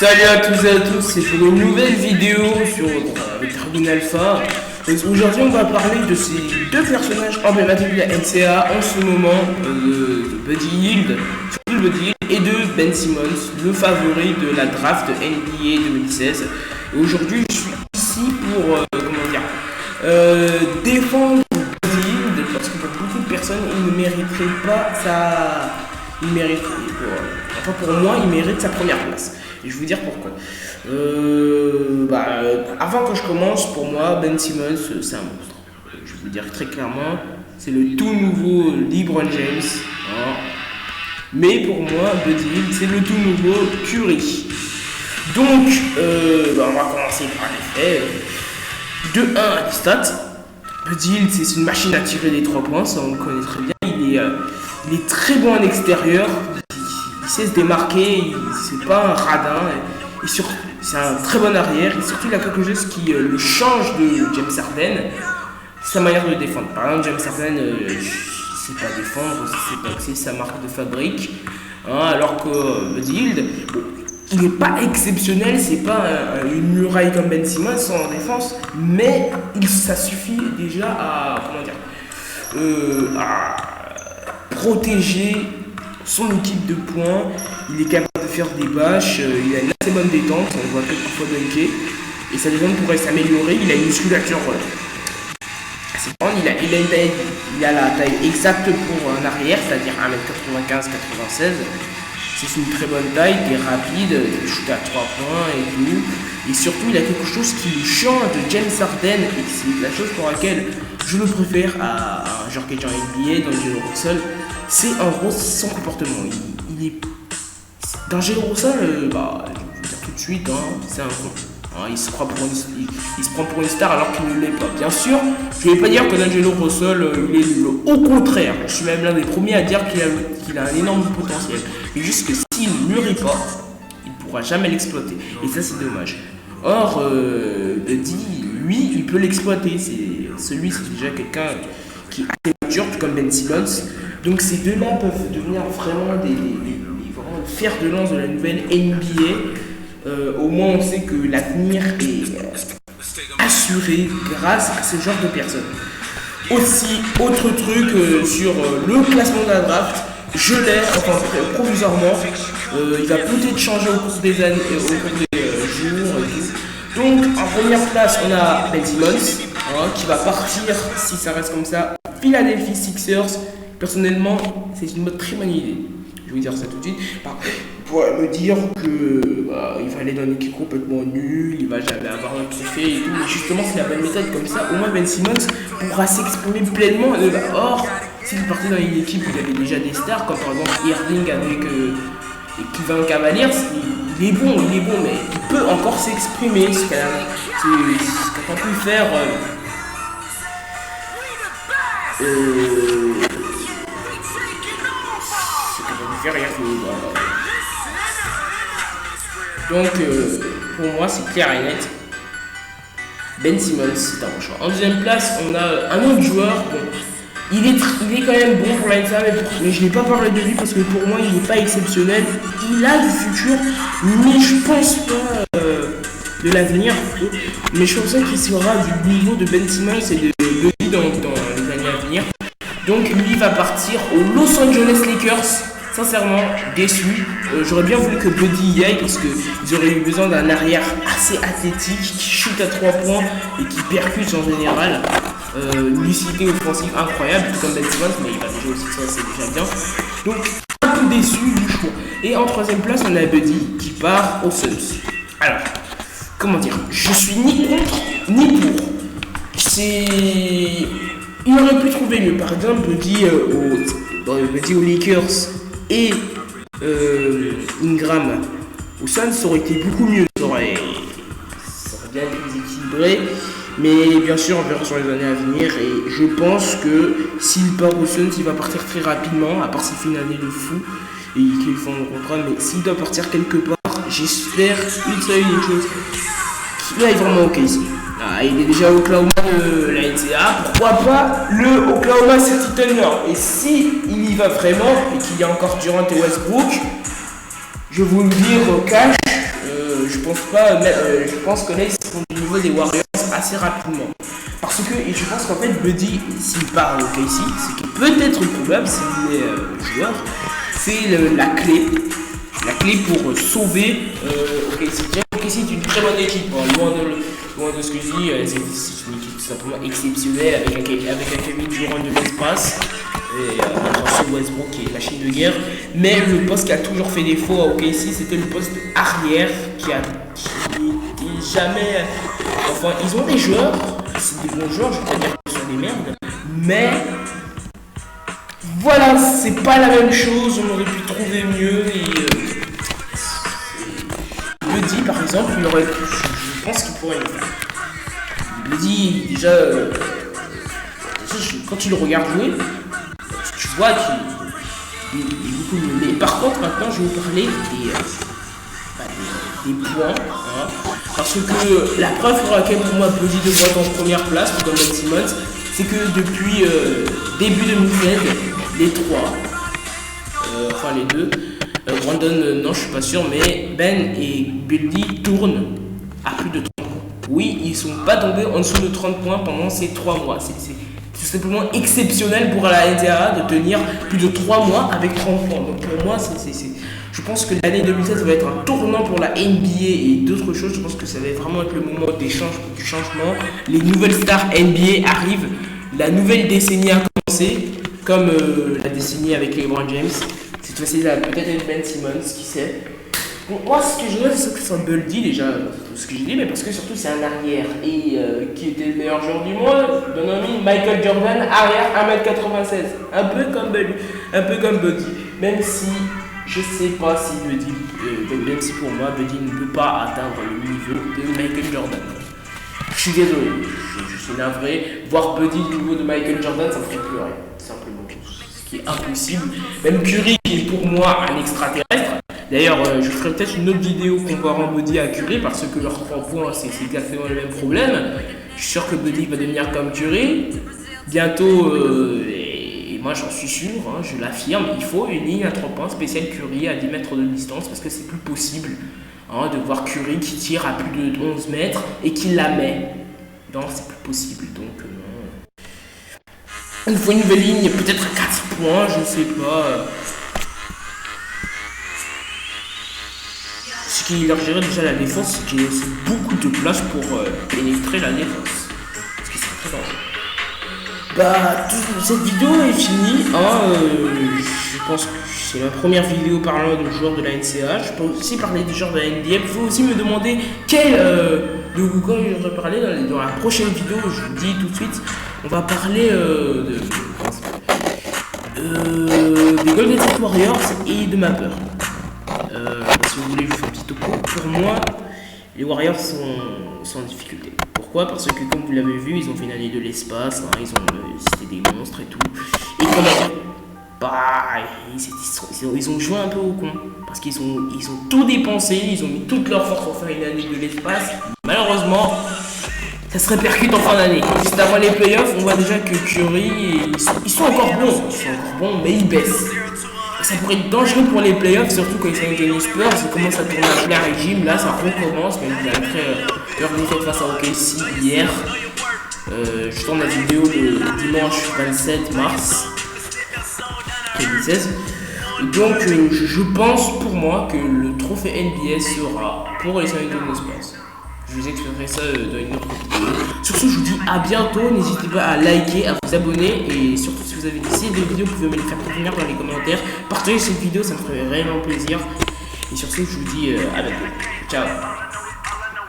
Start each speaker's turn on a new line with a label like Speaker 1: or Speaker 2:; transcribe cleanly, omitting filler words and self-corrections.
Speaker 1: Salut à tous et à tous, c'est pour une nouvelle vidéo sur Dragon Alpha. Aujourd'hui on va parler de ces deux personnages emblématiques de la NCA en ce moment, de Buddy Hield, surtout Buddy Hield, et de Ben Simmons, le favori de la draft NBA 2016. Et aujourd'hui je suis ici pour défendre Buddy Hield, parce que pour beaucoup de personnes il ne mériterait pas sa... pour moi il mérite sa première place. Et je vais vous dire pourquoi. Avant que je commence, pour moi, Ben Simmons, c'est un monstre. Je vais vous dire très clairement, c'est le tout nouveau LeBron James. Hein. Mais pour moi, Buddy Hield, c'est le tout nouveau Curry. Donc, on va commencer par les faits. De 1 à les stats. Buddy Hield, c'est une machine à tirer des 3 points, ça on le connaît très bien. Il est très bon en extérieur. Il sait se démarquer, c'est pas un radin, c'est un très bon arrière, et surtout il a quelque chose qui le change de James Harden, c'est sa manière de défendre. Par exemple, James Harden, il sait pas défendre, c'est sa marque de fabrique, hein, alors que Buddy Hield, il n'est pas exceptionnel, c'est pas une muraille comme Ben Simmons en défense, mais ça suffit déjà à protéger son équipe de points. Il est capable de faire des bâches, il a une assez bonne détente, on le voit quelques fois dunker, et sa détente pourrait s'améliorer. Il a une musculature assez grande, il a la taille exacte pour un arrière, c'est-à-dire 1m95-96. C'est une très bonne taille, il est rapide, il shoot à 3 points et tout. Et surtout, il a quelque chose qui lui change de James Harden, et c'est la chose pour laquelle je le préfère à un joueur qui est en NBA, D'Angelo Russell. C'est en gros son comportement. Il est D'Angelo Russell, je vais vous dire tout de suite, c'est un con. Il se prend pour une star alors qu'il ne l'est pas. Bien sûr, je ne vais pas dire que D'Angelo Russell il est nul. Au contraire, je suis même l'un des premiers à dire qu'il a un énorme potentiel. Mais juste que s'il ne mûrit pas, il ne pourra jamais l'exploiter. Et ça, c'est dommage. Or, Buddy, lui, il peut l'exploiter. C'est déjà quelqu'un qui est assez mature, tout comme Ben Simmons. Donc ces deux-là peuvent devenir vraiment des fers de lance de la nouvelle NBA. Au moins on sait que l'avenir est assuré grâce à ce genre de personnes. Aussi, autre truc sur le classement de la draft, je l'ai, provisoirement. Il va peut-être changer au cours des années, au cours des jours et tout. Donc en première place on a Ben Simmons, qui va partir, si ça reste comme ça, Philadelphia Sixers. Personnellement, c'est une très bonne idée. Je vais vous dire ça tout de suite. Pour me dire il va aller dans une équipe complètement nulle, il va jamais avoir un trophée et tout. Mais justement, c'est la bonne méthode. Comme ça, au moins Ben Simmons pourra s'exprimer pleinement. Or, s'il partait dans une équipe où il y avait déjà des stars, comme par exemple Irving avec Cleveland Cavaliers, il est bon, mais il peut encore s'exprimer. Ce qu'a pu faire. Donc pour moi c'est clair et net, Ben Simmons c'est un bon choix. En deuxième place on a un autre joueur, il est quand même bon pour la NCAA, mais je n'ai pas parlé de lui parce que pour moi il n'est pas exceptionnel. Il a du futur, mais je pense pas de l'avenir, mais je pense qu'il sera du niveau de Ben Simmons et de Buddy dans les années à venir. Donc lui va partir aux Los Angeles Lakers. Sincèrement déçu. J'aurais bien voulu que Buddy y aille parce qu'ils auraient eu besoin d'un arrière assez athlétique qui shoot à 3 points et qui percute en général. Une lucidité offensive incroyable, tout comme Ben Simmons, mais il va déjà aussi, ça c'est déjà bien. Donc un peu déçu du choix. Et en troisième place on a Buddy qui part aux Suns. Alors, comment dire, je suis ni contre ni pour. Il aurait pu trouver mieux. Par exemple, Buddy aux Lakers et Ingram au Suns, ça aurait été beaucoup mieux. Ça aurait bien été équilibré. Mais bien sûr, on verra sur les années à venir. Et je pense que s'il part au Suns, il va partir très rapidement, à part s'il fait une année de fou et qu'il fait un contrat. Mais s'il doit partir quelque part, j'espère une chose qu'il aille vraiment OK ici. Il est déjà au Oklahoma de la NCAA, pourquoi pas le Oklahoma City Thunder. Et si il y va vraiment et qu'il y a encore Durant et Westbrook, je vais vous le dire cash, je pense pas, je pense que là, ils seront du niveau des Warriors assez rapidement. Parce que, et je pense qu'en fait, Buddy, s'il part au KC, ce qui est peut-être probable s'il est joueur, c'est la clé pour sauver OKC. OKC est une très bonne équipe, hein, loin de ce que je dis, c'est une équipe tout simplement exceptionnelle avec un Kevin Durant de l'espace. Et Russell Westbrook qui est une machine de guerre, mais le poste qui a toujours fait défaut à OKC, c'était le poste arrière qui jamais. Enfin, ils ont des joueurs, c'est des bons joueurs, je vais pas dire que ce sont des merdes, mais voilà, c'est pas la même chose, on aurait pu trouver mieux. Et Buddy par exemple, je pense qu'il pourrait le faire. Buddy, déjà, quand tu le regardes jouer, tu vois qu'il est beaucoup mieux. Mais par contre, maintenant, je vais vous parler des points. Hein, parce que la preuve pour laquelle pour moi Buddy devrait être en première place, comme Ben Simmons, c'est que depuis début 2016, les trois, enfin les deux, Brandon, non, je suis pas sûr, mais Ben et Buddy tournent à plus de 30 points. Oui, ils sont pas tombés en dessous de 30 points pendant ces 3 mois. C'est simplement exceptionnel pour la NCAA de tenir plus de 3 mois avec 30 points. Donc pour moi, je pense que l'année 2016 va être un tournant pour la NBA et d'autres choses. Je pense que ça va vraiment être le moment du changement. Les nouvelles stars NBA arrivent. La nouvelle décennie a commencé, comme la décennie avec les LeBron James. Cette fois-ci, ça va peut-être être Ben Simmons, qui sait. Bon, moi, ce que je veux, c'est que c'est un Buddy déjà, tout ce que j'ai dit, mais parce que surtout c'est un arrière. Et qui était le meilleur joueur du monde, Michael Jordan, arrière 1m96. Un peu comme Buddy. Même si je sais pas si Buddy, même si pour moi, Buddy ne peut pas atteindre le niveau de Michael Jordan. Je suis désolé, je suis navré. Voir Buddy du niveau de Michael Jordan, ça me ferait pleurer, simplement. Ce qui est impossible. Même Curry, qui est pour moi un extraterrestre. D'ailleurs, je ferai peut-être une autre vidéo comparant Buddy à Curry parce que leurs 3 points, c'est exactement le même problème. Je suis sûr que Buddy va devenir comme Curry. Bientôt, et moi j'en suis sûr, hein, je l'affirme, il faut une ligne à 3 points spéciale Curry à 10 mètres de distance parce que c'est plus possible hein, de voir Curry qui tire à plus de 11 mètres et qui la met. Non, c'est plus possible. Donc, il faut une nouvelle ligne, peut-être 4 points, je ne sais pas. Ce qui élargirait déjà la défense, c'est qu'il y a aussi beaucoup de place pour pénétrer la défense. Ce qui serait très dangereux. Bah, cette vidéo est finie. Hein, je pense que c'est ma première vidéo parlant de joueurs de la NCAA. Je peux aussi parler des joueurs de la NBA. Il faut aussi me demander de quoi je vais parler dans la prochaine vidéo. Je vous dis tout de suite, on va parler des Golden State Warriors et de Mapper. Si vous voulez, je fais un petit topo. Pour moi, les Warriors sont en difficulté. Pourquoi? Parce que, comme vous l'avez vu, ils ont fait une année de l'espace, hein, c'était des monstres et tout. Et comment dire? Bah, ils ont joué un peu au con. Parce qu'ils ont tout dépensé, ils ont mis toute leur force pour faire une année de l'espace. Malheureusement, ça se répercute en fin d'année. Juste avant les playoffs, on voit déjà que Curry, ils sont encore bons, mais ils baissent. Ça pourrait être dangereux pour les playoffs, surtout quand ils sont gagné Spurs, ils commencent à tourner à plein régime, là ça recommence, même après leur défaite face à OKC hier. Je tourne la vidéo le dimanche 27 mars 2016. Donc je pense pour moi que le trophée NBA sera pour les San Antonio Spurs. Je vous expliquerai ça dans une autre vidéo. Sur ce, je vous dis à bientôt. N'hésitez pas à liker, à vous abonner. Et surtout, si vous avez des idées de vidéos, vous pouvez me les faire parvenir dans les commentaires. Partagez cette vidéo, ça me ferait vraiment plaisir. Et sur ce, je vous dis à bientôt. Ciao.